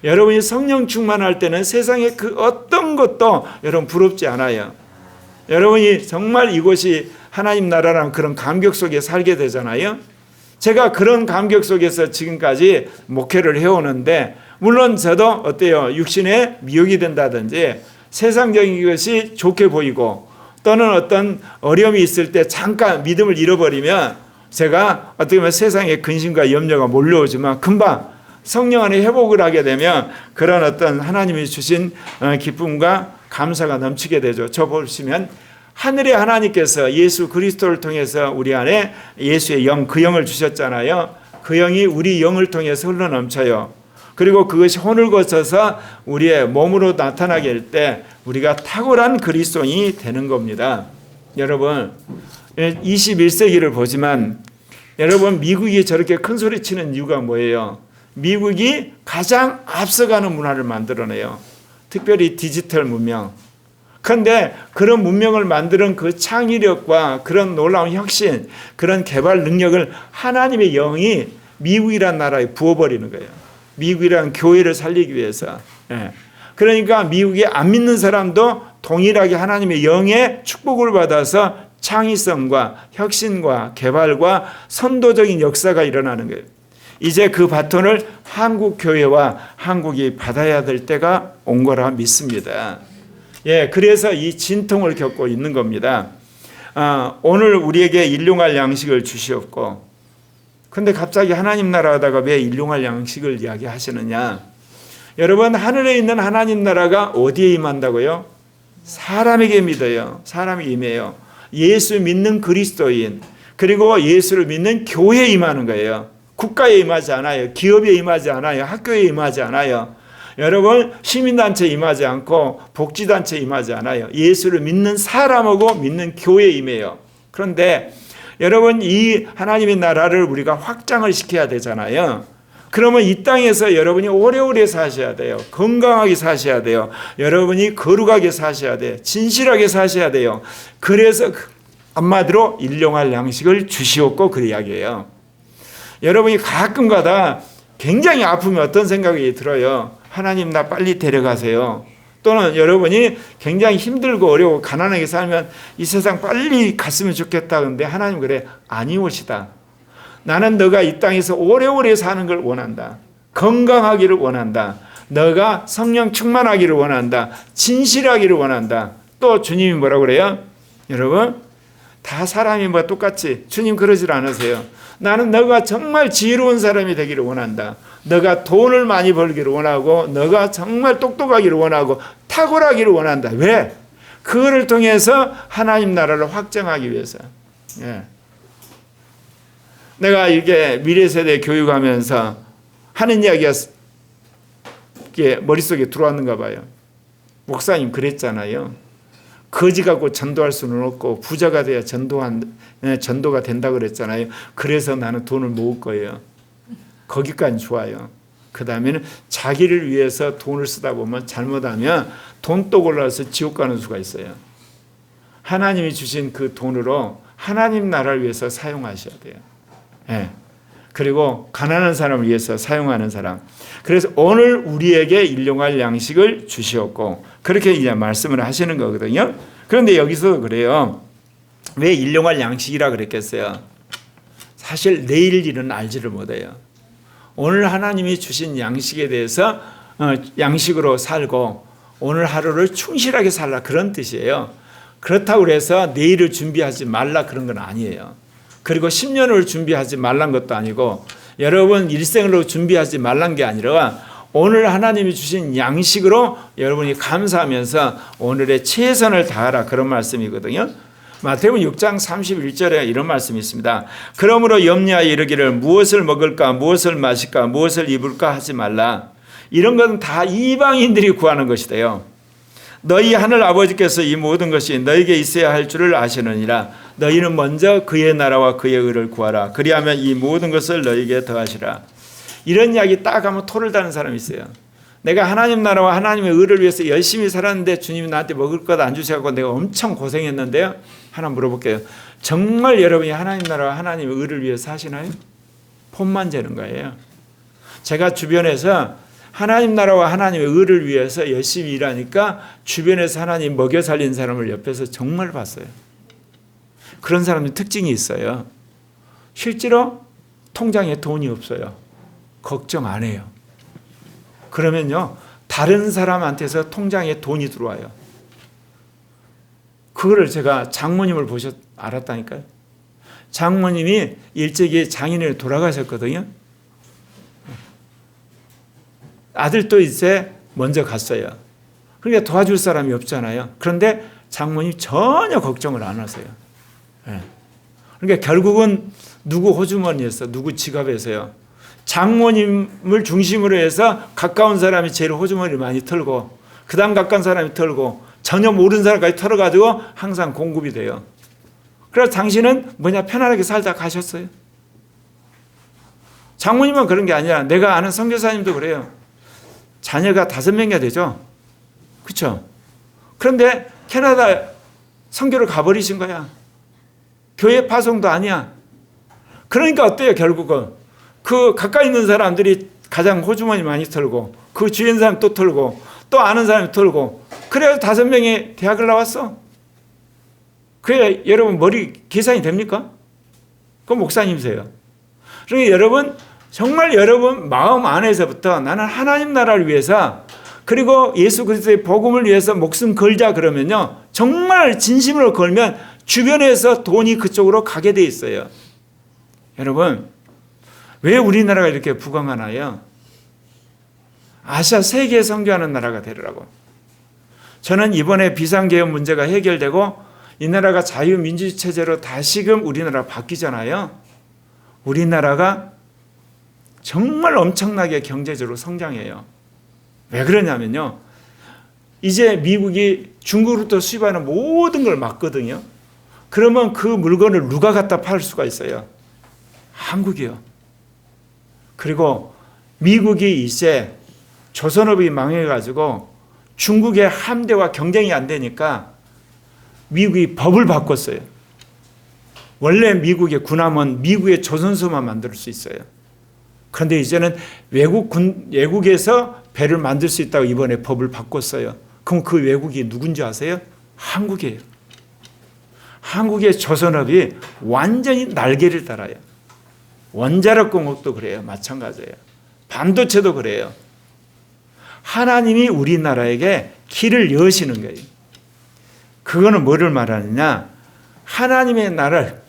여러분이 성령 충만할 때는 세상의 그 어떤 것도 여러분 부럽지 않아요. 여러분이 정말 이곳이 하나님 나라라는 그런 감격 속에 살게 되잖아요. 제가 그런 감격 속에서 지금까지 목회를 해오는데 물론 저도 어때요? 육신에 미혹이 된다든지 세상적인 것이 좋게 보이고 또는 어떤 어려움이 있을 때 잠깐 믿음을 잃어버리면 제가 어떻게 보면 세상의 근심과 염려가 몰려오지만 금방 성령 안에 회복을 하게 되면 그런 어떤 하나님이 주신 기쁨과 감사가 넘치게 되죠. 저 보시면 하늘의 하나님께서 예수 그리스도를 통해서 우리 안에 예수의 영, 그 영을 주셨잖아요. 그 영이 우리 영을 통해서 흘러넘쳐요. 그리고 그것이 혼을 거쳐서 우리의 몸으로 나타나게 할 때 우리가 탁월한 그리스도인이 되는 겁니다. 여러분 21세기를 보지만 여러분 미국이 저렇게 큰 소리 치는 이유가 뭐예요? 미국이 가장 앞서가는 문화를 만들어내요. 특별히 디지털 문명. 그런데 그런 문명을 만드는 그 창의력과 그런 놀라운 혁신, 그런 개발 능력을 하나님의 영이 미국이라는 나라에 부어버리는 거예요. 미국이라는 교회를 살리기 위해서. 그러니까 미국에 안 믿는 사람도 동일하게 하나님의 영의 축복을 받아서 창의성과 혁신과 개발과 선도적인 역사가 일어나는 거예요. 이제 그 바톤을 한국 교회와 한국이 받아야 될 때가 온 거라 믿습니다. 예, 그래서 이 진통을 겪고 있는 겁니다. 오늘 우리에게 일용할 양식을 주시옵고, 근데 갑자기 하나님 나라 하다가 왜 일용할 양식을 이야기하시느냐? 여러분, 하늘에 있는 하나님 나라가 어디에 임한다고요? 사람에게 믿어요. 사람이 임해요. 예수 믿는 그리스도인, 그리고 예수를 믿는 교회에 임하는 거예요. 국가에 임하지 않아요. 기업에 임하지 않아요. 학교에 임하지 않아요. 여러분, 시민단체에 임하지 않고 복지단체에 임하지 않아요. 예수를 믿는 사람하고 믿는 교회에 임해요. 그런데 여러분, 이 하나님의 나라를 우리가 확장을 시켜야 되잖아요. 그러면 이 땅에서 여러분이 오래오래 사셔야 돼요. 건강하게 사셔야 돼요. 여러분이 거룩하게 사셔야 돼요. 진실하게 사셔야 돼요. 그래서 한마디로 일용할 양식을 주시옵고 그 이야기예요. 여러분이 가끔가다 굉장히 아프면 어떤 생각이 들어요? 하나님 나 빨리 데려가세요. 또는 여러분이 굉장히 힘들고 어려워 가난하게 살면 이 세상 빨리 갔으면 좋겠다. 근데 하나님 그래 아니오시다. 나는 너가 이 땅에서 오래오래 사는 걸 원한다. 건강하기를 원한다. 너가 성령 충만하기를 원한다. 진실하기를 원한다. 또 주님이 뭐라고 그래요? 여러분 다 사람이 뭐 똑같이 주님 그러질 않으세요. 나는 너가 정말 지혜로운 사람이 되기를 원한다. 너가 돈을 많이 벌기를 원하고 너가 정말 똑똑하기를 원하고 탁월하기를 원한다. 왜? 그거를 통해서 하나님 나라를 확장하기 위해서. 예. 내가 이게 미래세대 교육하면서 하는 이야기가 이게 머릿속에 들어왔는가 봐요. 목사님 그랬잖아요. 거지 갖고 전도할 수는 없고 부자가 돼야 전도가 된다 그랬잖아요. 그래서 나는 돈을 모을 거예요. 거기까지 좋아요. 그 다음에는 자기를 위해서 돈을 쓰다 보면 잘못하면 돈독 올라서 지옥 가는 수가 있어요. 하나님이 주신 그 돈으로 하나님 나라를 위해서 사용하셔야 돼요. 예. 그리고 가난한 사람을 위해서 사용하는 사람. 그래서 오늘 우리에게 일용할 양식을 주시옵고 그렇게 이제 말씀을 하시는 거거든요. 그런데 여기서 그래요. 왜 일용할 양식이라 그랬겠어요? 사실 내일 일은 알지를 못해요. 오늘 하나님이 주신 양식에 대해서 양식으로 살고 오늘 하루를 충실하게 살라 그런 뜻이에요. 그렇다고 해서 내일을 준비하지 말라 그런 건 아니에요. 그리고 10년을 준비하지 말란 것도 아니고 여러분 일생으로 준비하지 말란 게 아니라 오늘 하나님이 주신 양식으로 여러분이 감사하면서 오늘의 최선을 다하라 그런 말씀이거든요. 마태복음 6장 31절에 이런 말씀이 있습니다. 그러므로 염려하여 이르기를 무엇을 먹을까 무엇을 마실까 무엇을 입을까 하지 말라. 이런 것은 다 이방인들이 구하는 것이대요. 너희 하늘 아버지께서 이 모든 것이 너희에게 있어야 할 줄을 아시느니라. 너희는 먼저 그의 나라와 그의 의를 구하라. 그리하면 이 모든 것을 너희에게 더하시라. 이런 이야기 딱 하면 토를 다는 사람이 있어요. 내가 하나님 나라와 하나님의 의를 위해서 열심히 살았는데 주님이 나한테 먹을 것 안 주셔서 내가 엄청 고생했는데요. 하나 물어볼게요. 정말 여러분이 하나님 나라와 하나님의 의를 위해서 사시나요? 폼만 재는 거예요. 제가 주변에서 하나님 나라와 하나님의 의를 위해서 열심히 일하니까 주변에서 하나님 먹여 살린 사람을 옆에서 정말 봤어요. 그런 사람의 특징이 있어요. 실제로 통장에 돈이 없어요. 걱정 안 해요. 그러면요, 다른 사람한테서 통장에 돈이 들어와요. 그거를 제가 장모님을 알았다니까요. 장모님이 일찍이 장인을 돌아가셨거든요. 아들도 이제 먼저 갔어요. 그러니까 도와줄 사람이 없잖아요. 그런데 장모님 전혀 걱정을 안 하세요. 그러니까 결국은 누구 호주머니에서 누구 지갑에서요. 장모님을 중심으로 해서 가까운 사람이 제일 호주머니를 많이 털고 그 다음 가까운 사람이 털고 전혀 모르는 사람까지 털어가지고 항상 공급이 돼요. 그래서 당신은 편안하게 살다 가셨어요. 장모님만 그런 게 아니라 내가 아는 선교사님도 그래요. 자녀가 5명이나 되죠. 그렇죠? 그런데 캐나다 선교를 가버리신 거야. 교회 파송도 아니야. 그러니까 어때요? 결국은 그 가까이 있는 사람들이 가장 호주머니 많이 털고 그 주변 사람 또 털고 또 아는 사람이 털고 그래서 5명이 대학을 나왔어. 그게 여러분 머리 계산이 됩니까? 그건 목사님이세요. 그러니까 여러분 정말 여러분 마음 안에서부터 나는 하나님 나라를 위해서 그리고 예수 그리스도의 복음을 위해서 목숨 걸자 그러면요. 정말 진심으로 걸면 주변에서 돈이 그쪽으로 가게 돼 있어요. 여러분 왜 우리나라가 이렇게 부강하나요? 아시아 세계에 선교하는 나라가 되더라고. 저는 이번에 비상계엄 문제가 해결되고 이 나라가 자유민주주의 체제로 다시금 우리나라 바뀌잖아요. 우리나라가 정말 엄청나게 경제적으로 성장해요. 왜 그러냐면요. 이제 미국이 중국으로부터 수입하는 모든 걸 막거든요. 그러면 그 물건을 누가 갖다 팔 수가 있어요? 한국이요. 그리고 미국이 이제 조선업이 망해가지고 중국의 함대와 경쟁이 안 되니까 미국이 법을 바꿨어요. 원래 미국의 군함은 미국의 조선소만 만들 수 있어요. 그런데 이제는 외국에서 배를 만들 수 있다고 이번에 법을 바꿨어요. 그럼 그 외국이 누군지 아세요? 한국이에요. 한국의 조선업이 완전히 날개를 달아요. 원자력 공업도 그래요. 마찬가지예요. 반도체도 그래요. 하나님이 우리나라에게 길을 여시는 거예요. 그거는 뭐를 말하느냐? 하나님의 나라를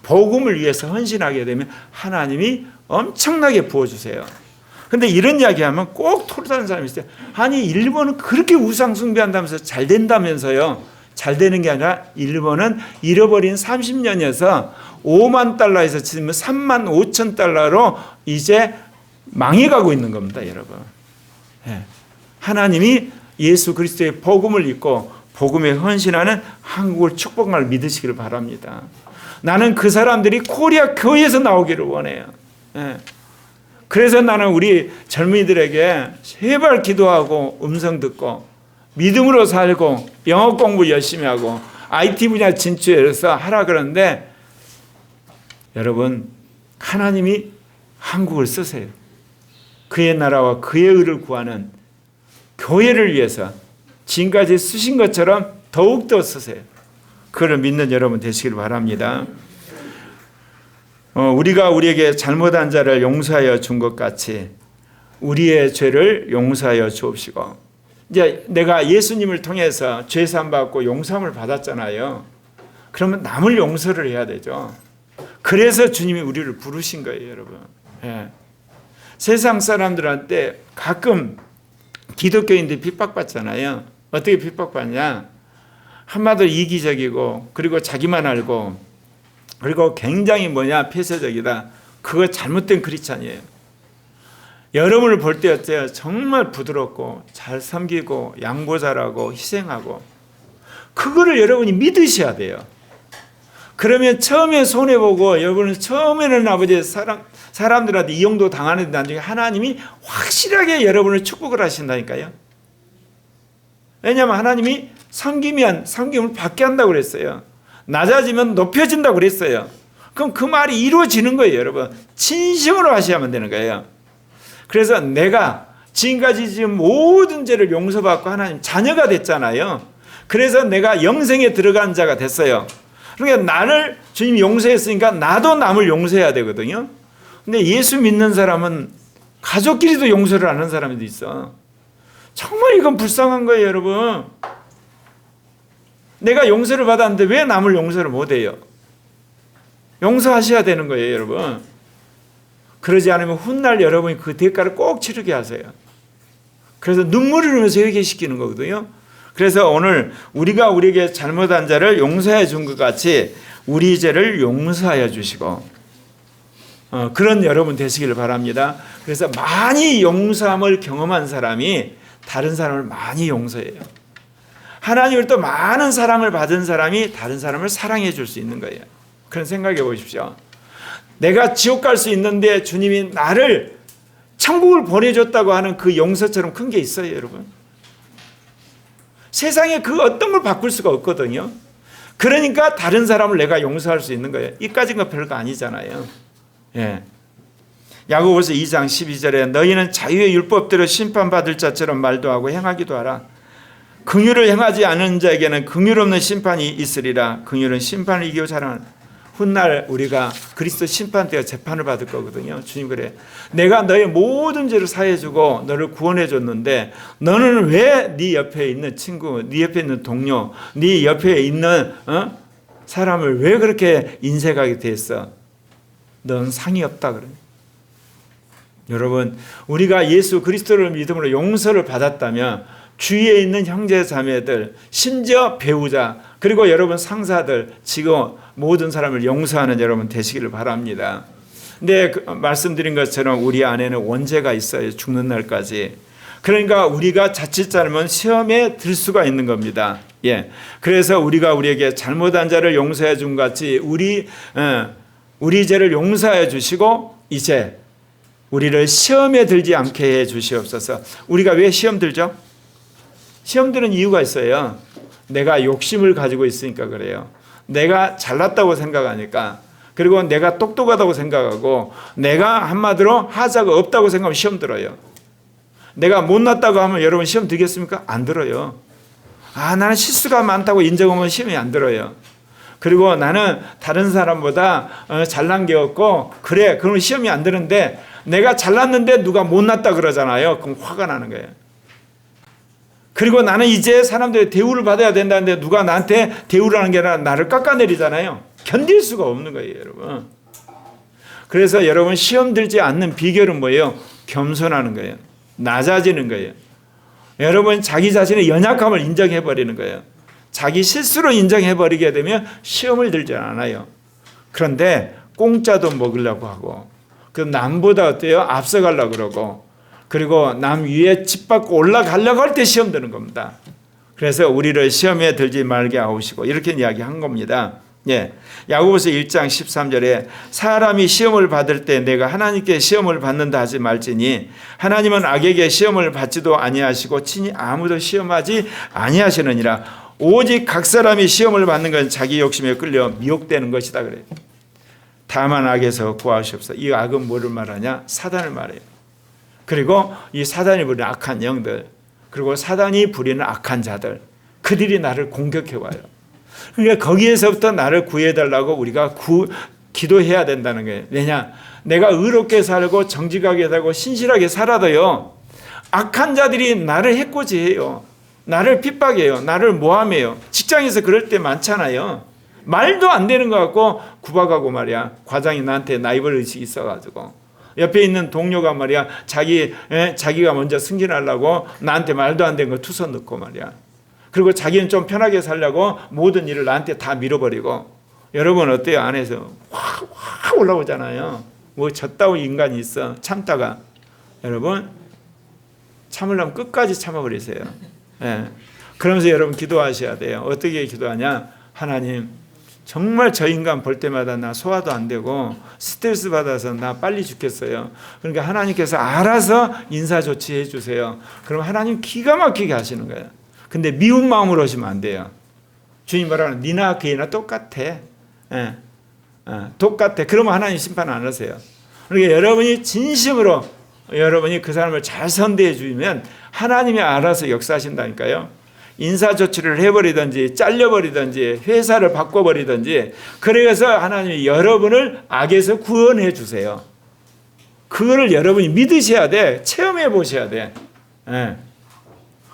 복음을 위해서 헌신하게 되면 하나님이 엄청나게 부어주세요. 그런데 이런 이야기하면 꼭 토르다는 사람이 있어요. 아니 일본은 그렇게 우상 숭배한다면서 잘 된다면서요. 잘 되는 게 아니라 일본은 잃어버린 30년에서 5만 달러에서 지금 3만 5천 달러로 이제 망해가고 있는 겁니다. 여러분. 하나님이 예수 그리스도의 복음을 믿고 복음에 헌신하는 한국을 축복할 믿으시기를 바랍니다. 나는 그 사람들이 코리아 교회에서 나오기를 원해요. 그래서 나는 우리 젊은이들에게 제발 기도하고 음성 듣고 믿음으로 살고 영어 공부 열심히 하고 IT 분야 진출해서 하라 그러는데 여러분 하나님이 한국을 쓰세요. 그의 나라와 그의 의를 구하는 교회를 위해서 지금까지 쓰신 것처럼 더욱더 쓰세요. 그를 믿는 여러분 되시길 바랍니다. 우리가 우리에게 잘못한 자를 용서하여 준 것 같이 우리의 죄를 용서하여 주옵시고 이제 내가 예수님을 통해서 죄사함 받고 용서함을 받았잖아요. 그러면 남을 용서를 해야 되죠. 그래서 주님이 우리를 부르신 거예요, 여러분. 예. 세상 사람들한테 가끔 기독교인들이 핍박받잖아요. 어떻게 핍박받냐? 한마디로 이기적이고, 그리고 자기만 알고, 그리고 굉장히 폐쇄적이다. 그거 잘못된 크리스찬이에요. 여러분을 볼 때 어때요? 정말 부드럽고 잘 섬기고 양보 잘하고 희생하고, 그거를 여러분이 믿으셔야 돼요. 그러면 처음에 손해보고, 여러분은 처음에는 아버지 사람들한테 이용도 당하는 나중에 하나님이 확실하게 여러분을 축복을 하신다니까요. 왜냐하면 하나님이 섬기면 섬김을 받게 한다고 그랬어요. 낮아지면 높여진다고 그랬어요. 그럼 그 말이 이루어지는 거예요, 여러분. 진심으로 하셔야만 되는 거예요. 그래서 내가 지금까지 지금 모든 죄를 용서받고 하나님 자녀가 됐잖아요. 그래서 내가 영생에 들어간 자가 됐어요. 그러니까 나를 주님이 용서했으니까 나도 남을 용서해야 되거든요. 근데 예수 믿는 사람은 가족끼리도 용서를 안 하는 사람도 있어. 정말 이건 불쌍한 거예요, 여러분. 내가 용서를 받았는데 왜 남을 용서를 못해요? 용서하셔야 되는 거예요, 여러분. 그러지 않으면 훗날 여러분이 그 대가를 꼭 치르게 하세요. 그래서 눈물을 흘리면서 회개시키는 거거든요. 그래서 오늘 우리가 우리에게 잘못한 자를 용서해 준 것 같이 우리 죄를 용서하여 주시고, 그런 여러분 되시기를 바랍니다. 그래서 많이 용서함을 경험한 사람이 다른 사람을 많이 용서해요. 하나님을 또 많은 사랑을 받은 사람이 다른 사람을 사랑해 줄 수 있는 거예요. 그런 생각해 보십시오. 내가 지옥 갈 수 있는데 주님이 나를 천국을 보내줬다고 하는 그 용서처럼 큰 게 있어요, 여러분. 세상에 그 어떤 걸 바꿀 수가 없거든요. 그러니까 다른 사람을 내가 용서할 수 있는 거예요. 이까지가 별거 아니잖아요. 예. 야고보서 2장 12절에 너희는 자유의 율법대로 심판받을 자처럼 말도 하고 행하기도 하라. 긍휼을 행하지 않은 자에게는 긍휼 없는 심판이 있으리라. 긍휼은 심판을 이기고 자라는. 훗날 우리가 그리스도 심판대가 재판을 받을 거거든요. 주님 그래. 내가 너의 모든 죄를 사해주고 너를 구원해 줬는데 너는 왜 네 옆에 있는 친구, 네 옆에 있는 동료, 네 옆에 있는 사람을 왜 그렇게 인색하게 대했어? 넌 상이 없다 그래. 여러분, 우리가 예수 그리스도를 믿음으로 용서를 받았다면 주위에 있는 형제 자매들, 심지어 배우자, 그리고 여러분 상사들, 지금 모든 사람을 용서하는 여러분 되시기를 바랍니다. 근데 말씀드린 것처럼 우리 안에는 원죄가 있어요. 죽는 날까지. 그러니까 우리가 자칫 잘못하면 시험에 들 수가 있는 겁니다. 예. 그래서 우리가 우리에게 잘못한 자를 용서해 준 같이 우리 죄를 용서해 주시고 이제 우리를 시험에 들지 않게 해 주시옵소서. 우리가 왜 시험 들죠? 시험 드는 이유가 있어요. 내가 욕심을 가지고 있으니까 그래요. 내가 잘났다고 생각하니까, 그리고 내가 똑똑하다고 생각하고, 내가 한마디로 하자가 없다고 생각하면 시험 들어요. 내가 못났다고 하면 여러분 시험 들겠습니까? 안 들어요. 나는 실수가 많다고 인정하면 시험이 안 들어요. 그리고 나는 다른 사람보다 잘난 게 없고, 그래, 그러면 시험이 안 드는데, 내가 잘났는데 누가 못났다 그러잖아요. 그럼 화가 나는 거예요. 그리고 나는 이제 사람들의 대우를 받아야 된다는데 누가 나한테 대우를 하는 게 아니라 나를 깎아내리잖아요. 견딜 수가 없는 거예요, 여러분. 그래서 여러분 시험 들지 않는 비결은 뭐예요? 겸손하는 거예요. 낮아지는 거예요. 여러분 자기 자신의 연약함을 인정해버리는 거예요. 자기 실수로 인정해버리게 되면 시험을 들지 않아요. 그런데 공짜도 먹으려고 하고, 그 남보다 어때요? 앞서가려고 그러고, 그리고 남 위에 짓밟고 올라가려고 할 때 시험 드는 겁니다. 그래서 우리를 시험에 들지 말게 하시고 이렇게 이야기한 겁니다. 예. 야고보서 1장 13절에 사람이 시험을 받을 때 내가 하나님께 시험을 받는다 하지 말지니 하나님은 악에게 시험을 받지도 아니하시고 친히 아무도 시험하지 아니하시느니라. 오직 각 사람이 시험을 받는 건 자기 욕심에 끌려 미혹되는 것이다 그래요. 다만 악에서 구하시옵소서. 이 악은 뭐를 말하냐? 사단을 말해요. 그리고 이 사단이 부리는 악한 영들, 그리고 사단이 부리는 악한 자들, 그들이 나를 공격해 와요. 그러니까 거기에서부터 나를 구해달라고 우리가 기도해야 된다는 거예요. 왜냐? 내가 의롭게 살고 정직하게 살고 신실하게 살아도요, 악한 자들이 나를 해코지해요. 나를 핍박해요. 나를 모함해요. 직장에서 그럴 때 많잖아요. 말도 안 되는 것 같고 구박하고 말이야. 과장이 나한테 나이벌 의식이 있어가지고 옆에 있는 동료가 말이야 자기가 먼저 승진하려고 나한테 말도 안 되는 거 투서 넣고 말이야. 그리고 자기는 좀 편하게 살려고 모든 일을 나한테 다 밀어버리고. 여러분 어때요? 안에서 확 올라오잖아요. 뭐 저따위 인간이 있어. 참다가 여러분 참으려면 끝까지 참아버리세요. 예. 그러면서 여러분 기도하셔야 돼요. 어떻게 기도하냐? 하나님 정말 저 인간 볼 때마다 나 소화도 안 되고 스트레스 받아서 나 빨리 죽겠어요. 그러니까 하나님께서 알아서 인사조치해 주세요. 그럼 하나님 기가 막히게 하시는 거예요. 근데 미운 마음으로 하시면 안 돼요. 주님 말하는 니나 그이나 똑같아. 예. 똑같아. 그러면 하나님 심판 안 하세요. 그러니까 여러분이 진심으로 여러분이 그 사람을 잘 선대해 주면 하나님이 알아서 역사하신다니까요. 인사조치를 해버리든지 잘려버리든지 회사를 바꿔버리든지 그래서 하나님이 여러분을 악에서 구원해 주세요. 그거를 여러분이 믿으셔야 돼. 체험해 보셔야 돼. 예.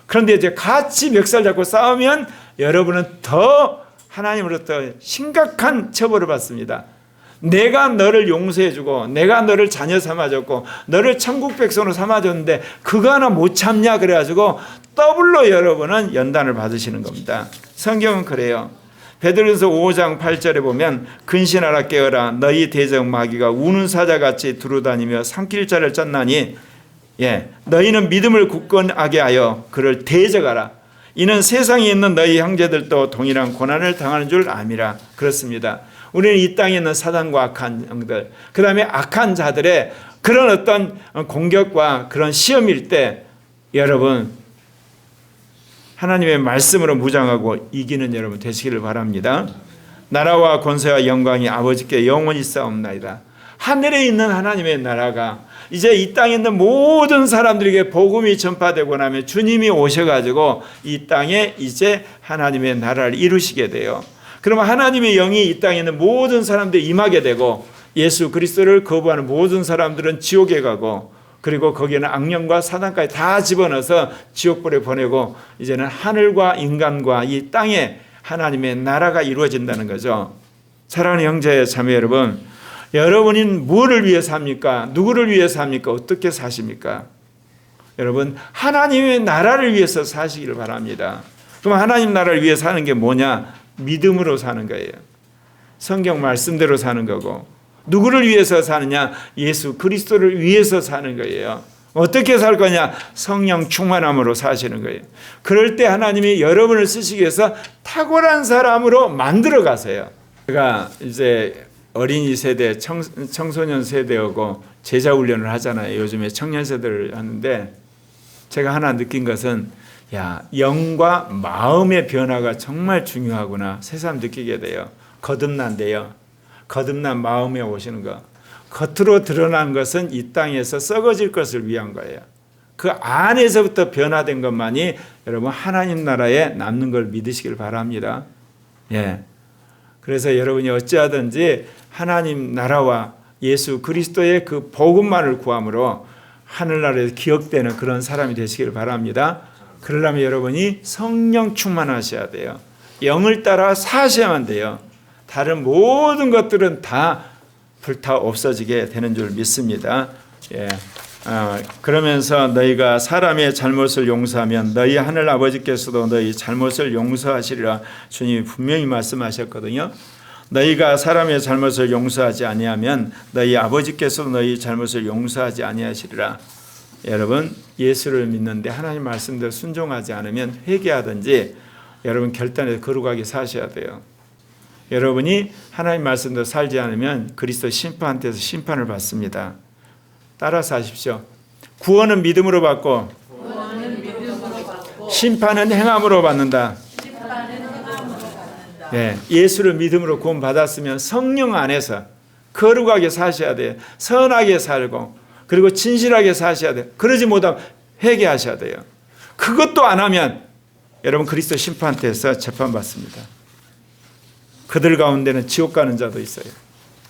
그런데 이제 같이 멱살 잡고 싸우면 여러분은 더 하나님으로부터 심각한 처벌을 받습니다. 내가 너를 용서해주고 내가 너를 자녀 삼아줬고 너를 천국 백성으로 삼아줬는데 그거 하나 못 참냐 그래가지고 더블로 여러분은 연단을 받으시는 겁니다. 성경은 그래요. 베드로전서 5장 8절에 보면 근신하라 깨어라 너희 대적 마귀가 우는 사자같이 두루다니며 삼킬 자를 쫓나니 너희는 믿음을 굳건하게 하여 그를 대적하라. 이는 세상에 있는 너희 형제들도 동일한 고난을 당하는 줄 암이라. 그렇습니다. 우리는 이 땅에 있는 사단과 악한 영들, 그 다음에 악한 자들의 그런 어떤 공격과 그런 시험일 때 여러분 하나님의 말씀으로 무장하고 이기는 여러분 되시기를 바랍니다. 나라와 권세와 영광이 아버지께 영원히 싸움나이다. 하늘에 있는 하나님의 나라가 이제 이 땅에 있는 모든 사람들에게 복음이 전파되고 나면 주님이 오셔가지고 이 땅에 이제 하나님의 나라를 이루시게 돼요. 그러면 하나님의 영이 이 땅에 있는 모든 사람들이 임하게 되고 예수 그리스도를 거부하는 모든 사람들은 지옥에 가고 그리고 거기에는 악령과 사단까지 다 집어넣어서 지옥불에 보내고 이제는 하늘과 인간과 이 땅에 하나님의 나라가 이루어진다는 거죠. 사랑하는 형제 자매 여러분, 여러분이 무엇을 위해서 합니까? 누구를 위해서 합니까? 어떻게 사십니까? 여러분 하나님의 나라를 위해서 사시기를 바랍니다. 그럼 하나님 나라를 위해서 사는 게 뭐냐? 믿음으로 사는 거예요. 성경 말씀대로 사는 거고 누구를 위해서 사느냐? 예수 그리스도를 위해서 사는 거예요. 어떻게 살 거냐? 성령 충만함으로 사시는 거예요. 그럴 때 하나님이 여러분을 쓰시기 위해서 탁월한 사람으로 만들어 가세요. 제가 이제 어린이 세대, 청소년 세대하고 제자 훈련을 하잖아요. 요즘에 청년 세대를 하는데 제가 하나 느낀 것은 영과 마음의 변화가 정말 중요하구나. 새삼 느끼게 돼요. 거듭난대요. 거듭난 마음에 오시는 거. 겉으로 드러난 것은 이 땅에서 썩어질 것을 위한 거예요. 그 안에서부터 변화된 것만이 여러분 하나님 나라에 남는 걸 믿으시길 바랍니다. 그래서 여러분이 어찌하든지 하나님 나라와 예수 그리스도의 그 복음만을 구함으로 하늘나라에서 기억되는 그런 사람이 되시길 바랍니다. 그러려면 여러분이 성령 충만하셔야 돼요. 영을 따라 사셔야만 돼요. 다른 모든 것들은 다 불타 없어지게 되는 줄 믿습니다. 그러면서 너희가 사람의 잘못을 용서하면 너희 하늘 아버지께서도 너희 잘못을 용서하시리라 주님이 분명히 말씀하셨거든요. 너희가 사람의 잘못을 용서하지 아니하면 너희 아버지께서도 너희 잘못을 용서하지 아니하시리라. 여러분 예수를 믿는데 하나님 말씀대로 순종하지 않으면 회개하든지 여러분 결단해서 거룩하게 사셔야 돼요. 여러분이 하나님 말씀대로 살지 않으면 그리스도 심판대에서 심판을 받습니다. 따라서 하십시오. 구원은 믿음으로 받고 심판은 행함으로 받는다. 예수를 믿음으로 구원 받았으면 성령 안에서 거룩하게 사셔야 돼요. 선하게 살고 그리고 진실하게 사셔야 돼요. 그러지 못하면 회개하셔야 돼요. 그것도 안 하면 여러분 그리스도 심판대에서 재판받습니다. 그들 가운데는 지옥 가는 자도 있어요.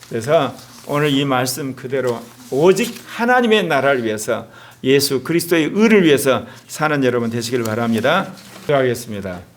그래서 오늘 이 말씀 그대로 오직 하나님의 나라를 위해서 예수 그리스도의 의를 위해서 사는 여러분 되시길 바랍니다. 기도하겠습니다.